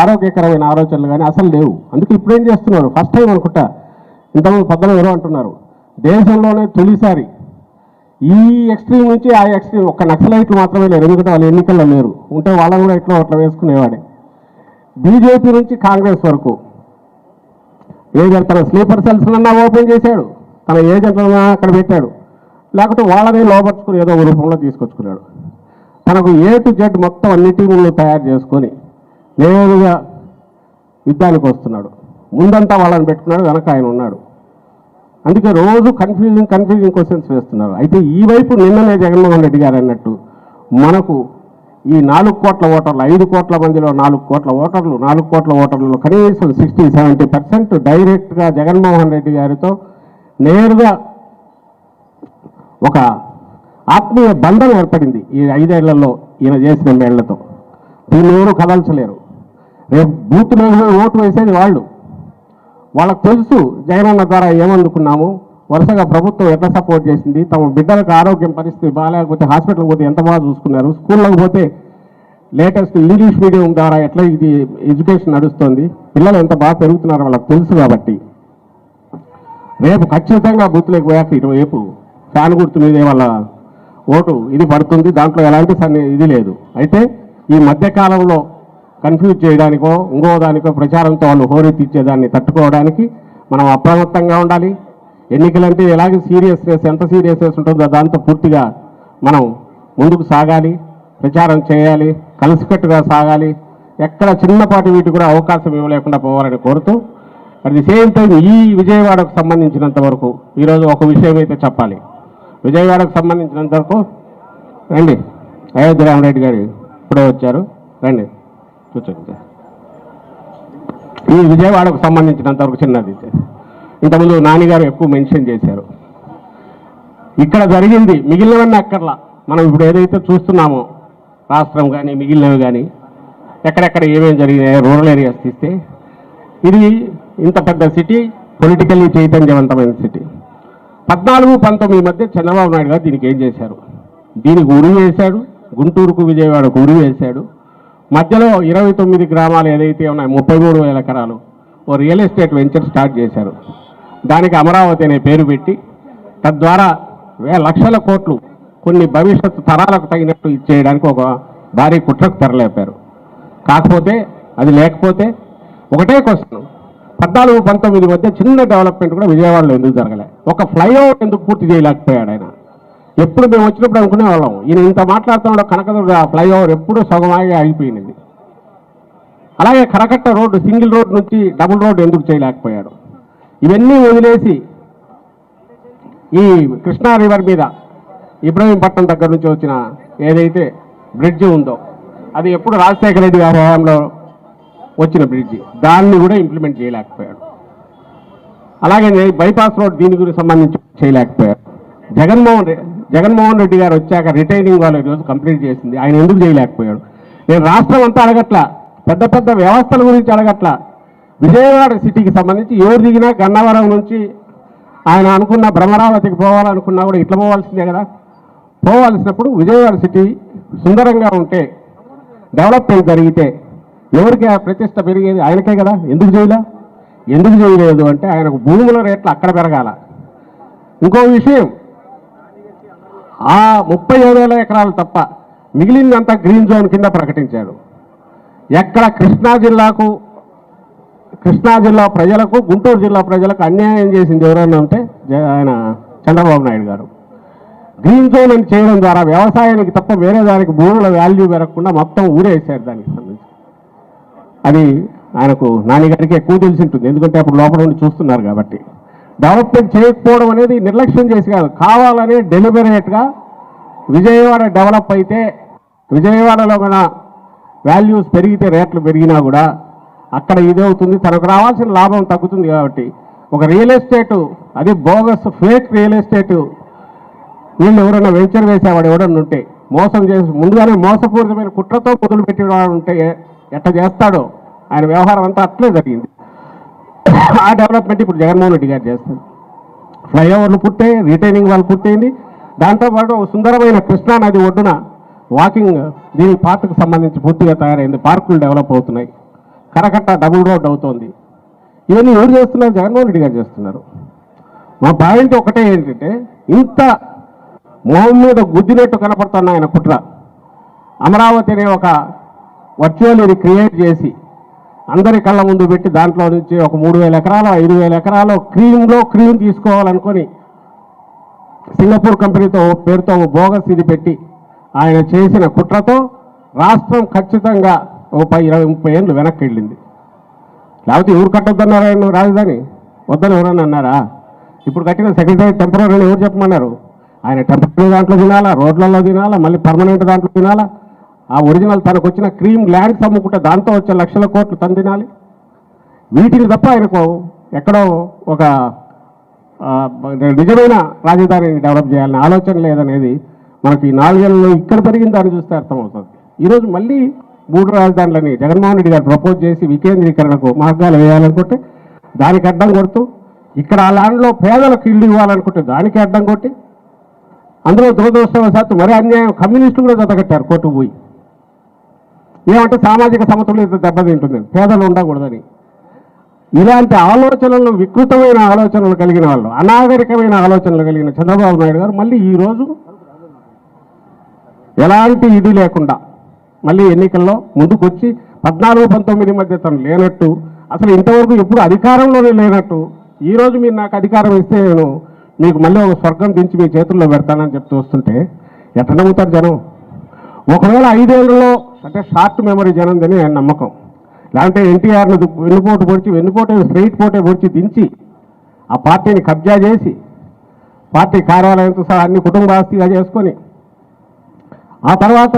ఆరోగ్యకరమైన ఆలోచనలు కానీ అసలు లేవు. అందుకే ఇప్పుడేం చేస్తున్నాడు, ఫస్ట్ టైం అనుకుంటా, ఇంతకుముందు పెద్దలు ఎవరో అంటున్నారు, దేశంలోనే తొలిసారి ఈ ఎక్స్ట్రీమ్ నుంచి ఆ ఎక్స్ట్రీమ్ ఒక్క నక్సలైట్లు మాత్రమే లేరు. ఎందుకంటే వాళ్ళు ఎన్నికల్లో లేరు, ఉంటే వాళ్ళని కూడా ఇట్లా అట్లా వేసుకునేవాడే. బీజేపీ నుంచి కాంగ్రెస్ వరకు ఏజెంట్ తన స్లీపర్ సెల్స్లన్నా ఓపెన్ చేశాడు, తన ఏజెంట్లన్నా అక్కడ పెట్టాడు, లేకపోతే వాళ్ళని లోపరుచుకుని ఏదో రూపంలో తీసుకొచ్చుకున్నాడు. తనకు A to Z మొత్తం అన్ని టీములను తయారు చేసుకొని నేరుగా యుద్ధానికి వస్తున్నాడు. ముందంతా వాళ్ళని పెట్టుకున్నాడు, వెనక ఆయన ఉన్నాడు. అందుకే రోజు కన్ఫ్యూజింగ్ క్వశ్చన్స్ వేస్తున్నారు. అయితే ఈ వైపు నిన్ననే జగన్మోహన్ రెడ్డి గారు అన్నట్టు మనకు ఈ 4 కోట్ల ఓటర్లు, 5 కోట్ల మందిలో 4 కోట్ల ఓటర్లలో కనీసం 60-70% డైరెక్ట్గా జగన్మోహన్ రెడ్డి గారితో నేరుగా ఒక ఆత్మీయ బంధం ఏర్పడింది ఈ 5 ఏళ్లలో ఈయన చేసిన మేళ్లతో. దీన్ని ఎవరు కదల్చలేరు. రేపు బూత్ మీద ఓటు వేసేది వాళ్ళకు తెలుసు జగనన్న ద్వారా ఏమనుకున్నాము, వరుసగా ప్రభుత్వం ఎట్లా సపోర్ట్ చేసింది, తమ బిడ్డలకు ఆరోగ్యం పరిస్థితి బాగాలేకపోతే హాస్పిటల్కి పోతే ఎంత బాగా చూసుకున్నారు, స్కూళ్ళకి పోతే లేటెస్ట్ ఇంగ్లీష్ మీడియం ద్వారా ఎట్లా ఇది ఎడ్యుకేషన్ నడుస్తుంది, పిల్లలు ఎంత బాగా పెరుగుతున్నారో వాళ్ళకి తెలుసు. కాబట్టి రేపు ఖచ్చితంగా బూత్లోకి పోయాక ఇటువైపు ఫ్యాన్ గుర్తు మీదే వాళ్ళ ఓటు ఇది పడుతుంది, దాంట్లో ఎలాంటి ఇది లేదు. అయితే ఈ మధ్యకాలంలో కన్ఫ్యూజ్ చేయడానికో ఇంకో దానికో ప్రచారంతో వాళ్ళు హోరెత్తిచ్చేదాన్ని తట్టుకోవడానికి మనం అప్రమత్తంగా ఉండాలి. ఎన్నికలంటే ఎలాగే సీరియస్నెస్, ఎంత సీరియస్నెస్ ఉంటుందో దాంతో పూర్తిగా మనం ముందుకు సాగాలి, ప్రచారం చేయాలి, కలిసికట్టుగా సాగాలి. ఎక్కడ చిన్నపాటి వీటి కూడా అవకాశం ఇవ్వలేకుండా పోవాలని కోరుతూ, అట్ ది సేమ్ టైం ఈ విజయవాడకు సంబంధించినంత వరకు ఈరోజు ఒక విషయం అయితే చెప్పాలి. విజయవాడకు సంబంధించినంత వరకు రండి, అయోధ్య రామరెడ్డి గారు ఇప్పుడే వచ్చారు, రండి కూర్చోండి. ఈ విజయవాడకు సంబంధించినంత వరకు చిన్నది, ఇంతకుముందు నాన్నగారు ఎక్కువ మెన్షన్ చేశారు. ఇక్కడ జరిగింది మిగిలినవన్నీ అక్కర్లా. మనం ఇప్పుడు ఏదైతే చూస్తున్నామో రాష్ట్రం కానీ మిగిలినవి కానీ ఎక్కడెక్కడ ఏమేమి జరిగినాయో రూరల్ ఏరియాస్ తీస్తే ఇది ఇంత పెద్ద సిటీ, పొలిటికల్లీ చైతన్యవంతమైన సిటీ. 14-19 మధ్య చంద్రబాబు నాయుడు గారు దీనికి ఏం చేశారు, దీనికి ఉరి వేశాడు, గుంటూరుకు విజయవాడకు ఉరి వేశాడు. మధ్యలో 29 గ్రామాలు ఏదైతే ఉన్నాయో 33,000 ఎకరాలు ఓ రియల్ ఎస్టేట్ వెంచర్ స్టార్ట్ చేశారు. దానికి అమరావతి అనే పేరు పెట్టి తద్వారా లక్షల కోట్లు కొన్ని భవిష్యత్తు తరాలకు తగినట్టు ఇచ్చేయడానికి ఒక భారీ కుట్రకు తెరలేపారు. కాకపోతే అది లేకపోతే ఒకటే క్వశ్చన్, 14-19 మధ్య చిన్న డెవలప్మెంట్ కూడా విజయవాడలో ఎందుకు జరగలే, ఒక ఫ్లైఓవర్ ఎందుకు పూర్తి చేయలేకపోయాడు ఆయన. ఎప్పుడు మేము వచ్చినప్పుడు అనుకునే వాళ్ళం ఈయన ఇంత మాట్లాడుతున్నాడు, కనకదుర్గ ఫ్లైఓవర్ ఎప్పుడు సగమాగి ఆగిపోయినది. అలాగే కరకట్ట రోడ్డు సింగిల్ రోడ్ నుంచి డబుల్ రోడ్డు ఎందుకు చేయలేకపోయాడు. ఇవన్నీ వదిలేసి ఈ కృష్ణా రివర్ మీద ఇబ్రహీంపట్నం దగ్గర నుంచి వచ్చిన ఏదైతే బ్రిడ్జి ఉందో అది ఎప్పుడు రాజశేఖర రెడ్డి గారి హయాంలో వచ్చిన బ్రిడ్జి, దాన్ని కూడా ఇంప్లిమెంట్ చేయలేకపోయాడు. అలాగే బైపాస్ రోడ్ దీని గురించి సంబంధించి చేయలేకపోయాడు. జగన్మోహన్ రెడ్డి గారు వచ్చాక రిటైనింగ్ వాళ్ళు ఈరోజు కంప్లీట్ చేసింది, ఆయన ఎందుకు చేయలేకపోయాడు. నేను రాష్ట్రం అంతా అడగట్లా, పెద్ద పెద్ద వ్యవస్థల గురించి అడగట్లా, విజయవాడ సిటీకి సంబంధించి ఎవరు దిగినా గన్నవరం నుంచి ఆయన అనుకున్న భ్రమరావతికి పోవాలనుకున్నా కూడా ఇట్లా పోవాల్సిందే కదా. పోవాల్సినప్పుడు విజయవాడ సిటీ సుందరంగా ఉంటే, డెవలప్మెంట్ జరిగితే ఎవరికి ఆ ప్రతిష్ట పెరిగేది, ఆయనకే కదా. ఎందుకు చేయలేదు అంటే ఆయనకు భూముల రేట్లు అక్కడ పెరగాల. ఇంకో విషయం, ఆ 37,000 ఎకరాలు తప్ప మిగిలిందంతా గ్రీన్ జోన్ కింద ప్రకటించాడు. ఎక్కడ కృష్ణా జిల్లా ప్రజలకు, గుంటూరు జిల్లా ప్రజలకు అన్యాయం చేసింది ఎవరైనా ఉంటే ఆయన చంద్రబాబు నాయుడు గారు. గ్రీన్ జోన్ అని చేయడం ద్వారా వ్యవసాయానికి తప్ప వేరే దానికి భూముల వాల్యూ పెరగకుండా మొత్తం ఊరేసారు దానికి సంబంధించి. అది ఆయనకు నాన్నగారికి ఎక్కువ తెలిసి ఉంటుంది, ఎందుకంటే అప్పుడు లోపల ఉండి చూస్తున్నారు కాబట్టి. డెవలప్మెంట్ చేయకపోవడం అనేది నిర్లక్ష్యం చేసి కాదు, కావాలని డెలిబరేట్గా విజయవాడ డెవలప్ అయితే, విజయవాడలో కూడా వాల్యూస్ పెరిగితే, రేట్లు పెరిగినా కూడా అక్కడ ఇదే అవుతుంది, తనకు రావాల్సిన లాభం తగ్గుతుంది. కాబట్టి ఒక రియల్ ఎస్టేటు, అది బోగస్ ఫేక్ రియల్ ఎస్టేటు, వీళ్ళు ఎవరైనా వెంచర్ వేసేవాడు ఎవడన్నా ఉంటే, మోసం చేసి ముందుగానే మోసపూరితమైన కుట్రతో మొదలు పెట్టేవాడు ఉంటే ఎట్లా చేస్తాడో ఆయన వ్యవహారం అంతా అట్లే జరిగింది. ఆ డెవలప్మెంట్ ఇప్పుడు జగన్మోహన్ రెడ్డి గారు చేస్తారు. ఫ్లైఓవర్లు పుట్టే, రిటైనింగ్ వాళ్ళు పుట్టేయింది, దాంతోపాటు సుందరమైన కృష్ణానది ఒడ్డున వాకింగ్ దీని పార్కుకు సంబంధించి పూర్తిగా తయారైంది, పార్కులు డెవలప్ అవుతున్నాయి, కరకట్ట డబుల్ రోడ్ అవుతోంది. ఇవన్నీ ఎవరు చేస్తున్నారు? జగన్మోహన్ రెడ్డి గారు చేస్తున్నారు. మా పాయింట్ ఒకటే ఏంటంటే, ఇంత మొహం మీద గుద్దినట్టు కనపడుతున్న ఆయన కుట్ర, అమరావతి అనే ఒక వర్చువల్ ఇది క్రియేట్ చేసి అందరి కళ్ళ ముందు పెట్టి దాంట్లో నుంచి ఒక 3,000 ఎకరాలు 5,000 ఎకరాలు క్రీమ్ తీసుకోవాలనుకొని సింగపూర్ కంపెనీతో పేరుతో బోగస్ ఇది పెట్టి ఆయన చేసిన కుట్రతో రాష్ట్రం ఖచ్చితంగా ఒక 20-30 ఏళ్ళు వెనక్కి వెళ్ళింది. లేకపోతే ఎవరు కట్టొద్దన్నారా ఆయన రాజధాని? వద్దని ఎవరన్నా అన్నారా? ఇప్పుడు కట్టిన సెక్రటరీ టెంపరీ ఎవరు చెప్పమన్నారు? ఆయన టెంపరీ దాంట్లో తినాలా, రోడ్లలో తినాలా, మళ్ళీ పర్మనెంట్ దాంట్లో తినాలా, ఆ ఒరిజినల్ తనకు వచ్చిన క్రీమ్ ల్యాండ్స్ అమ్ముకుంటే దాంతో వచ్చే లక్షల కోట్లు తను తినాలి. వీటిని తప్ప ఆయనకు ఎక్కడో ఒక నిజమైన రాజధానిని డెవలప్ చేయాలనే ఆలోచన లేదనేది మనకి 4 ఏళ్ళలో ఇక్కడ పెరిగిన దాన్ని చూస్తే అర్థమవుతుంది. ఈరోజు మళ్ళీ 3 రాజధానులని జగన్మోహన్ రెడ్డి గారు ప్రపోజ్ చేసి వికేంద్రీకరణకు మార్గాలు వేయాలనుకుంటే దానికి అడ్డం కొడుతూ, ఇక్కడ ఆ ల్యాండ్లో పేదలకు ఇల్లు ఇవ్వాలనుకుంటే దానికి అడ్డం కొట్టి, అందులో దురదృష్టవశాత్తు మరీ అన్యాయం కమ్యూనిస్టులు కూడా జతకట్టారు కోర్టుకు పోయి. ఏమంటే సామాజిక సమతుల్యత దెబ్బతింటుంది, పేదలు ఉండకూడదని. ఇలాంటి ఆలోచనలు, వికృతమైన ఆలోచనలు కలిగిన వాళ్ళు, అనాగరికమైన ఆలోచనలు కలిగిన చంద్రబాబు నాయుడు గారు మళ్ళీ ఈరోజు ఎలాంటి ఇది లేకుండా మళ్ళీ ఎన్నికల్లో ముందుకొచ్చి 14-19 మధ్య తను లేనట్టు, అసలు ఇంతవరకు ఎప్పుడు అధికారంలోనే లేనట్టు, ఈరోజు మీరు నాకు అధికారం ఇస్తే నేను మీకు మళ్ళీ ఒక స్వర్గం దించి మీ చేతుల్లో పెడతానని చెప్తూ వస్తుంటే ఎట్లా నమ్ముతారు జనం? ఒకవేళ 5 ఏళ్లలో అంటే షార్ట్ మెమరీ జనందని ఆయన నమ్మకం. లేదంటే ఎన్టీఆర్ను వెన్నుపోటు స్ట్రైట్ పోటే పొడిచి దించి ఆ పార్టీని కబ్జా చేసి పార్టీ కార్యాలయంతో సహా అన్ని కుటుంబ ఆస్తిగా చేసుకొని ఆ తర్వాత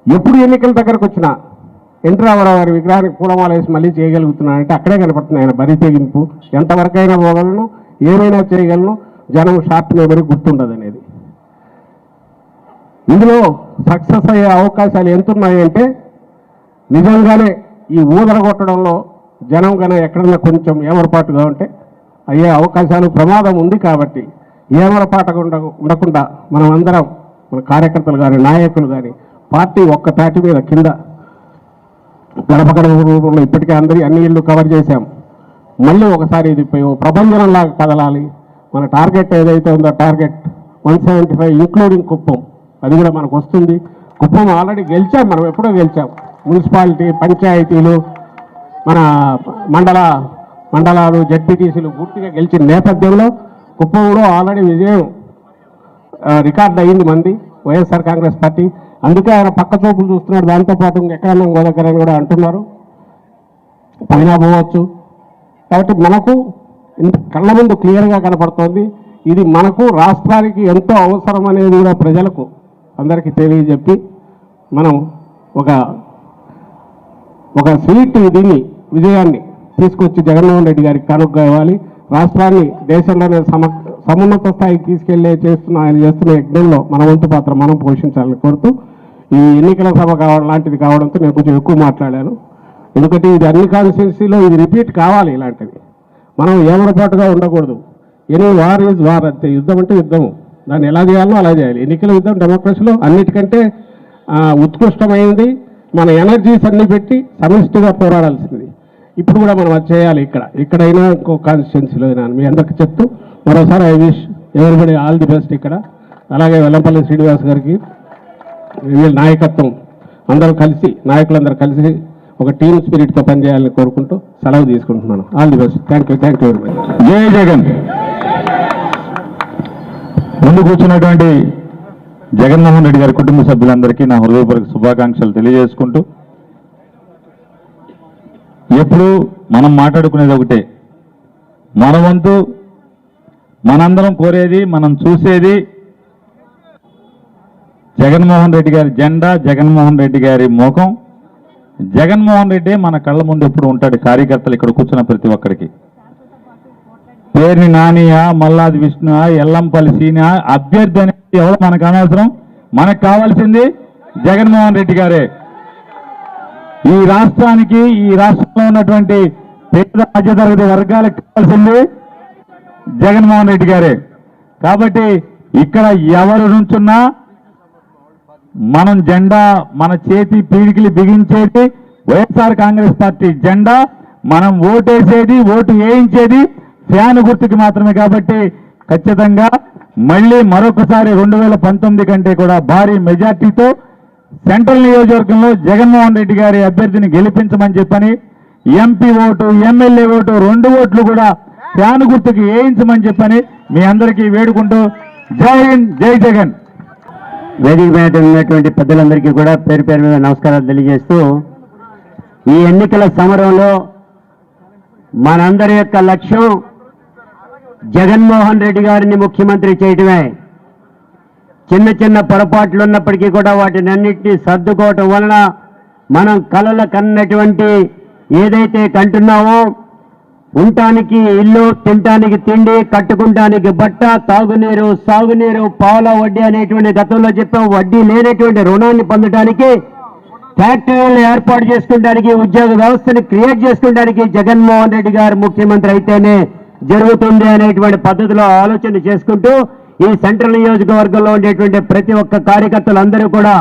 ఎప్పుడు ఎన్నికల దగ్గరకు వచ్చినా ఎన్టీ రామారావు గారి విగ్రహానికి పూలమాల వేసి మళ్ళీ చేయగలుగుతున్నానంటే అక్కడే కనపడుతుంది ఆయన బరి తెగింపు. ఎంతవరకైనా పోగలను, ఏమైనా చేయగలను, జనం షార్ట్ మెమరీ గుర్తుండదు అనేది. ఇందులో సక్సెస్ అయ్యే అవకాశాలు ఎంతున్నాయంటే నిజంగానే ఈ ఊదర కొట్టడంలో జనం కన్నా ఎక్కడన్నా కొంచెం ఏమరపాటుగా ఉంటే అయ్యే అవకాశాలు ప్రమాదం ఉంది. కాబట్టి ఏమరపాటుగా ఉండకుండా మనం అందరం, మన కార్యకర్తలు కానీ నాయకులు కానీ పార్టీ ఒక్క తాటి మీద కింద గడప రూపంలో ఇప్పటికే అన్ని ఇళ్ళు కవర్ చేశాం. మళ్ళీ ఒకసారి ఇది ప్రభంజనంలాగా కదలాలి. మన టార్గెట్ ఏదైతే ఉందో టార్గెట్ 175 ఇంక్లూడింగ్ కుప్పం, అది కూడా మనకు వస్తుంది. కుప్పం ఆల్రెడీ గెలిచాం, మనం ఎప్పుడో గెలిచాం. మున్సిపాలిటీ, పంచాయతీలు, మన మండలాలు, జడ్పీటీసీలు పూర్తిగా గెలిచిన నేపథ్యంలో కుప్పంలో ఆల్రెడీ విజయం రికార్డ్ అయ్యింది మంది వైఎస్ఆర్ కాంగ్రెస్ పార్టీ. అందుకే ఆయన పక్క చూపులు చూస్తున్నాడు. దాంతోపాటు ఎక్కడన్నా ఇంకో దగ్గర కూడా అంటున్నారు, పైన పోవచ్చు. కాబట్టి మనకు కళ్ళ ముందు క్లియర్గా కనపడుతోంది. ఇది మనకు రాష్ట్రానికి ఎంతో అవసరం అనేది కూడా ప్రజలకు అందరికీ తెలియజెప్పి మనం ఒక స్వీట్ దీన్ని విజయాన్ని తీసుకొచ్చి జగన్మోహన్ రెడ్డి గారికి కానుక ఇవ్వాలి. రాష్ట్రాన్ని దేశంలోనే సమున్నత స్థాయికి చేస్తున్న ఆయన చేస్తున్న యజ్ఞంలో మన వంతు పాత్ర మనం పోషించాలని కోరుతూ, ఈ ఎన్నికల సభ లాంటిది కావడంతో నేను కొంచెం ఎక్కువ మాట్లాడాను. ఎందుకంటే ఇది అన్ని కాన్స్టిట్యున్సీలో ఇది రిపీట్ కావాలి. ఇలాంటివి మనం ఏమరపాటుగా ఉండకూడదు. ఎనీ వార్ ఈజ్ వార్, అంతే. యుద్ధం అంటే యుద్ధము, దాన్ని ఎలా చేయాలో అలా చేయాలి. ఎన్నికల యుద్ధం డెమోక్రసీలో అన్నిటికంటే ఉత్కృష్టమైంది. మన ఎనర్జీస్ అన్ని పెట్టి సమిష్టిగా పోరాడాల్సింది. ఇప్పుడు కూడా మనం అది చేయాలి. ఇక్కడైనా ఇంకో కాన్స్టిట్యున్సీలో అయినా మీ అందరికి చెప్తూ మరోసారి I wish everybody all the best. ఇక్కడ అలాగే వెల్లంపల్లి శ్రీనివాస్ గారికి వీళ్ళ నాయకత్వం నాయకులందరూ కలిసి ఒక టీమ్ స్పిరిట్తో పనిచేయాలని కోరుకుంటూ సెలవు తీసుకుంటున్నాను. All the best. Thank you very much. జై జగన్. ముందు కూర్చున్నటువంటి జగన్మోహన్ రెడ్డి గారి కుటుంబ సభ్యులందరికీ నా హృదయపూర్వక శుభాకాంక్షలు తెలియజేసుకుంటూ, ఎప్పుడు మనం మాట్లాడుకునేది ఒకటే, మన వంతు మనందరం కోరేది, మనం చూసేది జగన్మోహన్ రెడ్డి గారి జెండా, జగన్మోహన్ రెడ్డి గారి ముఖం. జగన్మోహన్ రెడ్డి మన కళ్ళ ముందు ఎప్పుడు ఉంటాడు. కార్యకర్తలు ఇక్కడ కూర్చున్న ప్రతి ఒక్కరికి పేరుని నానియా, మల్లాది విష్ణు, ఎల్లంపల్లి సీనియా, అభ్యర్థి అనేది ఎవరు మనకు అనవసరం. మనకు కావాల్సింది జగన్మోహన్ రెడ్డి గారే. ఈ రాష్ట్రానికి, ఈ రాష్ట్రంలో ఉన్నటువంటి పేద మధ్యతరగతి వర్గాలకు కావాల్సింది జగన్మోహన్ రెడ్డి గారే. కాబట్టి ఇక్కడ ఎవరు నుంచున్నా మనం జెండా, మన చేతి పీడికిలి బిగించేది వైఎస్ఆర్ కాంగ్రెస్ పార్టీ జెండా. మనం ఓటేసేది, ఓటు వేయించేది ఫ్యాన్ గుర్తుకి మాత్రమే. కాబట్టి ఖచ్చితంగా మళ్ళీ మరొకసారి 2019 కంటే కూడా భారీ మెజార్టీతో సెంట్రల్ నియోజకవర్గంలో జగన్మోహన్ రెడ్డి గారి అభ్యర్థిని గెలిపించమని చెప్పని, ఎంపీ ఓటు, ఎమ్మెల్యే ఓటు 2 ఓట్లు కూడా ఫ్యాన్ గుర్తుకి వేయించమని చెప్పని మీ అందరికీ వేడుకుంటూ, జై హింద్, జై జగన్. వేదిక మీద ఉన్నటువంటి పెద్దలందరికీ కూడా పేరు పేరు మీద నమస్కారాలు తెలియజేస్తూ, ఈ ఎన్నికల సమరంలో మనందరి యొక్క లక్ష్యం జగన్మోహన్ రెడ్డి గారిని ముఖ్యమంత్రి చేయటమే. చిన్న చిన్న పొరపాట్లు ఉన్నప్పటికీ కూడా వాటిని అన్నింటినీ సర్దుకోవటం వలన మనం కలలు కన్నటువంటి ఏదైతే కంటున్నామో, ఉండటానికి ఇల్లు, తినటానికి తిండి, కట్టుకుంటానికి బట్ట, తాగునీరు, సాగునీరు, పావుల వడ్డీ అనేటువంటి గతంలో చెప్పాం. వడ్డీ లేనటువంటి రుణాన్ని పొందడానికి, ఫ్యాక్టరీలను ఏర్పాటు చేసుకోవడానికి, ఉద్యోగ వ్యవస్థను క్రియేట్ చేసుకోవడానికి జగన్మోహన్ రెడ్డి గారు ముఖ్యమంత్రి అయితేనే జరుగుతుంది అనేటువంటి పద్ధతిలో ఆలోచన చేసుకుంటూ, ఈ సెంట్రల్ నియోజకవర్గంలో ఉండేటువంటి ప్రతి ఒక్క కార్యకర్తలందరూ కూడా,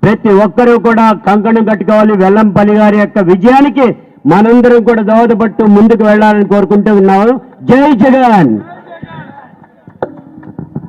ప్రతి ఒక్కరూ కూడా కంకణం కట్టుకోవాలి. వెల్లంపల్లి గారి యొక్క విజయానికి మనందరం కూడా దోహదపడుతూ ముందుకు వెళ్ళాలని కోరుకుంటూ ఉన్నాము. జై జగన్.